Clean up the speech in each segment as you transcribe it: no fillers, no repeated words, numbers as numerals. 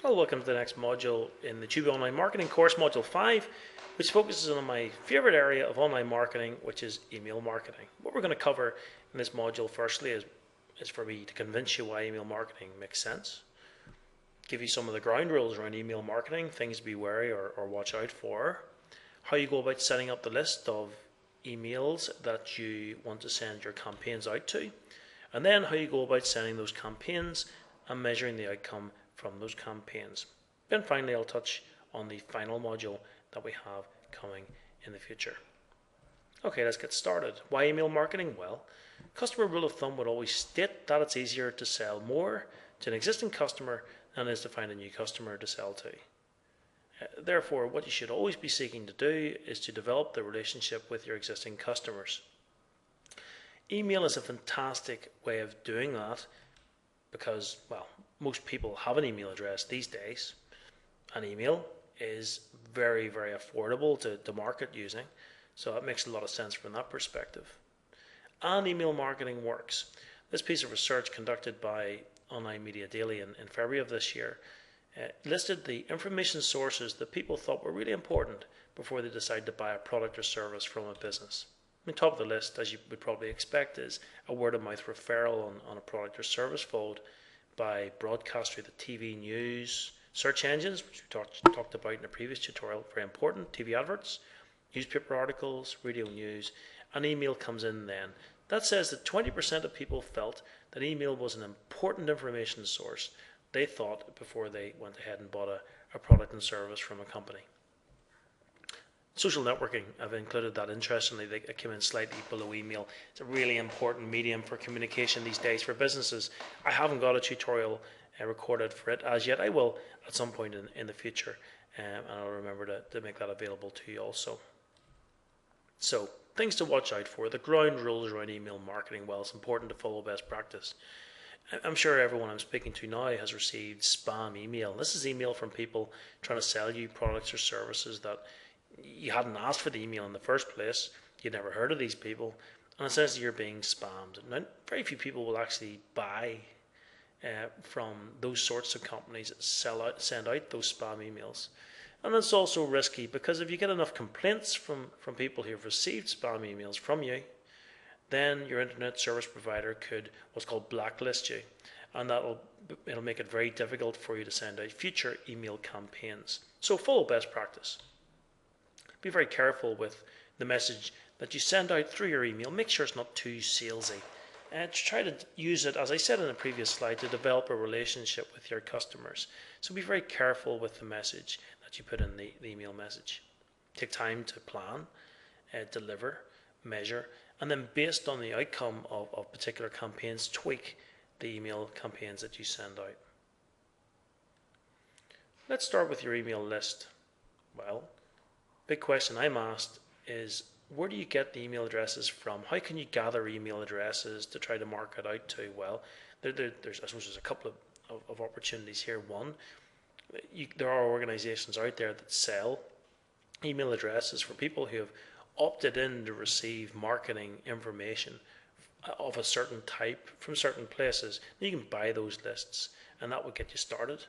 Well, welcome to the next module in the Chooboo Online Marketing course, Module 5, which focuses on my favorite area of online marketing, which is email marketing. What we're going to cover in this module, firstly, is for me to convince you why email marketing makes sense, give you some of the ground rules around email marketing, things to be wary or watch out for, how you go about setting up the list of emails that you want to send your campaigns out to, and then how you go about sending those campaigns and measuring the outcome from those campaigns. Then finally, I'll touch on the final module that we have coming in the future. Okay, let's get started. Why email marketing? Well, customer rule of thumb would always state that it's easier to sell more to an existing customer than it is to find a new customer to sell to. Therefore, what you should always be seeking to do is to develop the relationship with your existing customers. Email is a fantastic way of doing that because, well, most people have an email address these days. An email is very, very affordable to market using, so it makes a lot of sense from that perspective. And email marketing works. This piece of research conducted by Online Media Daily in February of this year listed the information sources that people thought were really important before they decided to buy a product or service from a business. On top of the list, as you would probably expect, is a word-of-mouth referral on a product or service followed by broadcast through the TV news, search engines, which we talked about in a previous tutorial, very important, TV adverts, newspaper articles, radio news, and email comes in then. That says that 20% of people felt that email was an important information source they thought before they went ahead and bought a product and service from a company. Social networking, I've included that. Interestingly, they came in slightly below email. It's a really important medium for communication these days for businesses. I haven't got a tutorial recorded for it as yet. I will at some point in the future, and I'll remember to make that available to you also. So, things to watch out for. The ground rules around email marketing. Well, it's important to follow best practice. I'm sure everyone I'm speaking to now has received spam email. This is email from people trying to sell you products or services that you hadn't asked for the email in the first place. You'd never heard of these people, and it says you're being spammed. Now, very few people will actually buy from those sorts of companies that send out those spam emails. And it's also risky because if you get enough complaints from people who have received spam emails from you, then your internet service provider could what's called blacklist you, and it'll make it very difficult for you to send out future email campaigns. So follow best practice. Be very careful with the message that you send out through your email. Make sure it's not too salesy. And try to use it, as I said in a previous slide, to develop a relationship with your customers. So be very careful with the message that you put in the email message. Take time to plan, deliver, measure, and then based on the outcome of particular campaigns, tweak the email campaigns that you send out. Let's start with your email list. Well, big question I'm asked is, where do you get the email addresses from? How can you gather email addresses to try to market out to? Well, I suppose there's a couple of opportunities here. One, there are organizations out there that sell email addresses for people who have opted in to receive marketing information of a certain type from certain places. You can buy those lists, and that will get you started.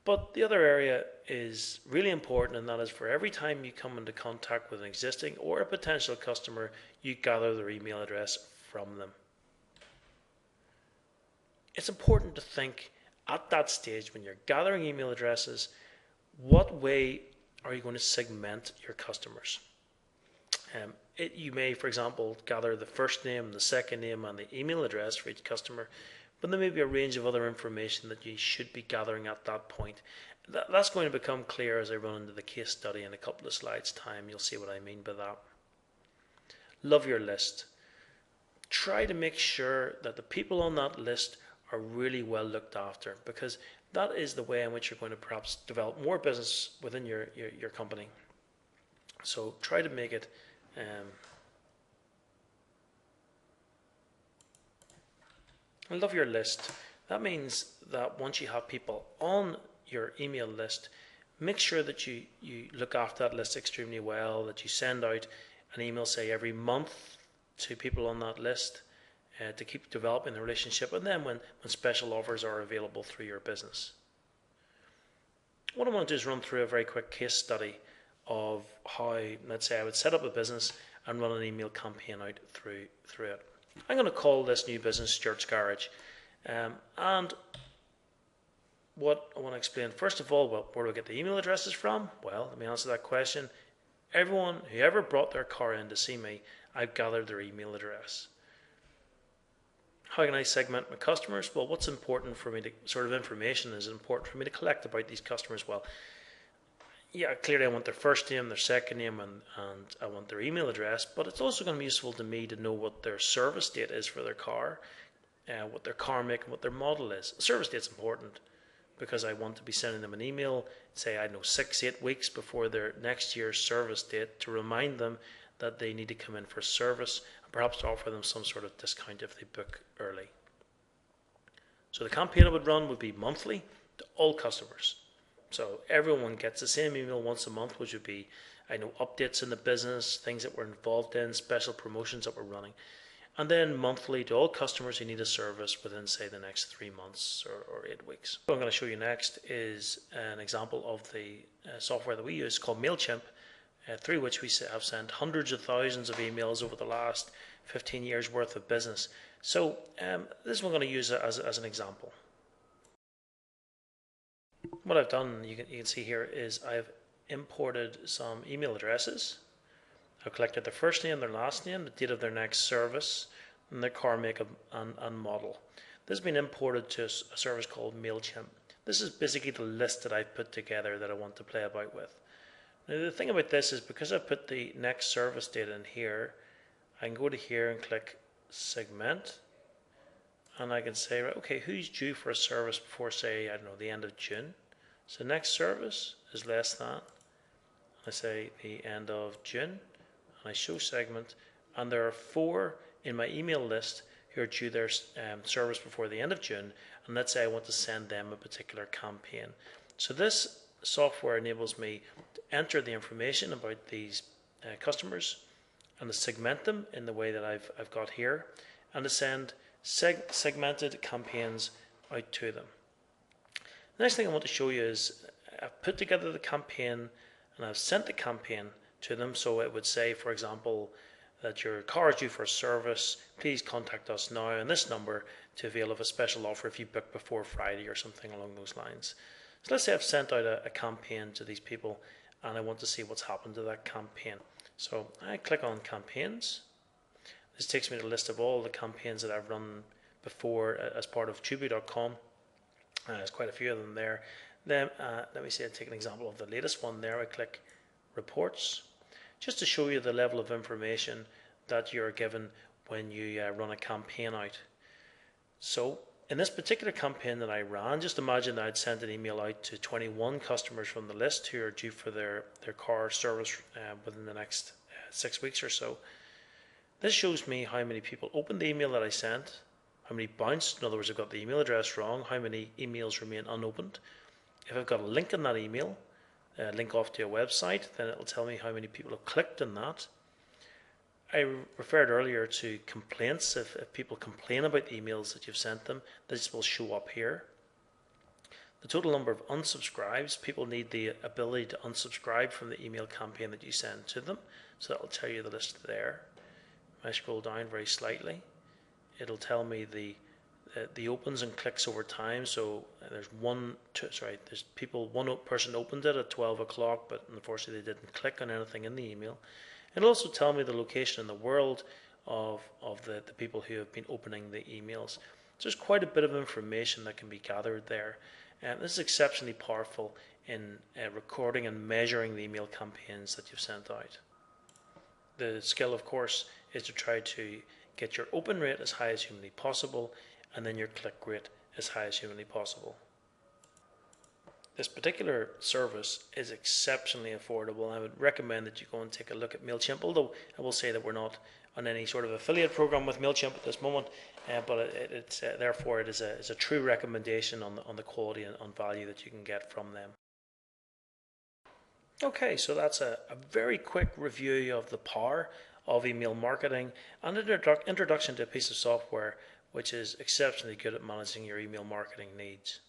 But the other area is really important, and that is for every time you come into contact with an existing or a potential customer, you gather their email address from them. It's important to think at that stage when you're gathering email addresses, what way are you going to segment your customers? You may, for example, gather the first name, the second name, and the email address for each customer, but there may be a range of other information that you should be gathering at that point. That's going to become clear as I run into the case study in a couple of slides' time. You'll see what I mean by that. Love your list. Try to make sure that the people on that list are really well looked after, because that is the way in which you're going to perhaps develop more business within your company. So try to make it I love your list. That means that once you have people on your email list, make sure that you look after that list extremely well, that you send out an email, say, every month to people on that list to keep developing the relationship, and then when special offers are available through your business. what I want to do is run through a very quick case study of how, let's say, I would set up a business and run an email campaign out through it. I'm going to call this new business Stuart's Garage. And what I want to explain, first of all, well, where do I get the email addresses from? Well, let me answer that question. Whoever brought their car in to see me, I've gathered their email address. How can I segment my customers? Well, what's important for me to, sort of information is important for me to collect about these customers? Well, yeah, clearly I want their first name, their second name, and I want their email address, but it's also going to be useful to me to know what their service date is for their car, what their car make, and what their model is. The service date's important because I want to be sending them an email, say, I know 6-8 weeks before their next year's service date to remind them that they need to come in for service and perhaps to offer them some sort of discount if they book early. So the campaign I would run would be monthly to all customers. So everyone gets the same email once a month, which would be, I know, updates in the business, things that we're involved in, special promotions that we're running. And then monthly to all customers who need a service within, say, the next 3 months or 8 weeks. What I'm going to show you next is an example of the software that we use called MailChimp, through which we have sent hundreds of thousands of emails over the last 15 years worth of business. So this one I'm going to use as an example. What I've done, you can see here, is I've imported some email addresses. I've collected their first name, their last name, the date of their next service, and their car make and model. This has been imported to a service called MailChimp. This is basically the list that I've put together that I want to play about with. Now the thing about this is because I've put the next service date in here, I can go to here and click segment, and I can say, right, okay, who's due for a service before, say, I don't know, the end of June? So next service is less than. I say the end of June. I show segment, and there are 4 in my email list who are due their service before the end of June, and let's say I want to send them a particular campaign. So this software enables me to enter the information about these customers and to segment them in the way that I've got here, and to send segmented campaigns out to them. The next thing I want to show you is I've put together the campaign and I've sent the campaign to them. So it would say, for example, that your car is due for a service. Please contact us now on this number to avail of a special offer if you book before Friday or something along those lines. So let's say I've sent out a campaign to these people and I want to see what's happened to that campaign. So I click on campaigns. This takes me to a list of all the campaigns that I've run before as part of Chooboo.com. There's quite a few of them there. Then let me see, I take an example of the latest one there. I click reports, just to show you the level of information that you're given when you run a campaign out. So in this particular campaign that I ran, just imagine that I'd sent an email out to 21 customers from the list who are due for their car service within the next 6 weeks or so. This shows me how many people opened the email that I sent, how many bounced, in other words, I've got the email address wrong, how many emails remain unopened. If I've got a link in that email, link off to a website, then it'll tell me how many people have clicked on that. I referred earlier to complaints. If people complain about the emails that you've sent them, this will show up here. The total number of unsubscribes, people need the ability to unsubscribe from the email campaign that you send to them, so that'll tell you the list there. If I scroll down very slightly, it'll tell me the opens and clicks over time. So there's one person opened it at 12 o'clock, but unfortunately they didn't click on anything in the email. It'll also tell me the location in the world of the people who have been opening the emails. So there's quite a bit of information that can be gathered there. And this is exceptionally powerful in recording and measuring the email campaigns that you've sent out. The skill, of course, is to try to get your open rate as high as humanly possible, and then your click rate as high as humanly possible. This particular service is exceptionally affordable. I would recommend that you go and take a look at MailChimp, although I will say that we're not on any sort of affiliate program with MailChimp at this moment, but therefore it is a true recommendation on the quality and on value that you can get from them. Okay, so that's a very quick review of the power of email marketing and an introduction to a piece of software which is exceptionally good at managing your email marketing needs.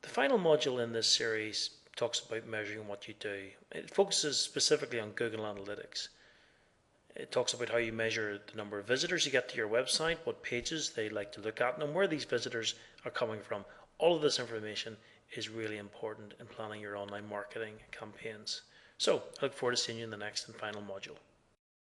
The final module in this series talks about measuring what you do. It focuses specifically on Google Analytics. It talks about how you measure the number of visitors you get to your website, what pages they like to look at, and where these visitors are coming from. All of this information is really important in planning your online marketing campaigns. So I look forward to seeing you in the next and final module.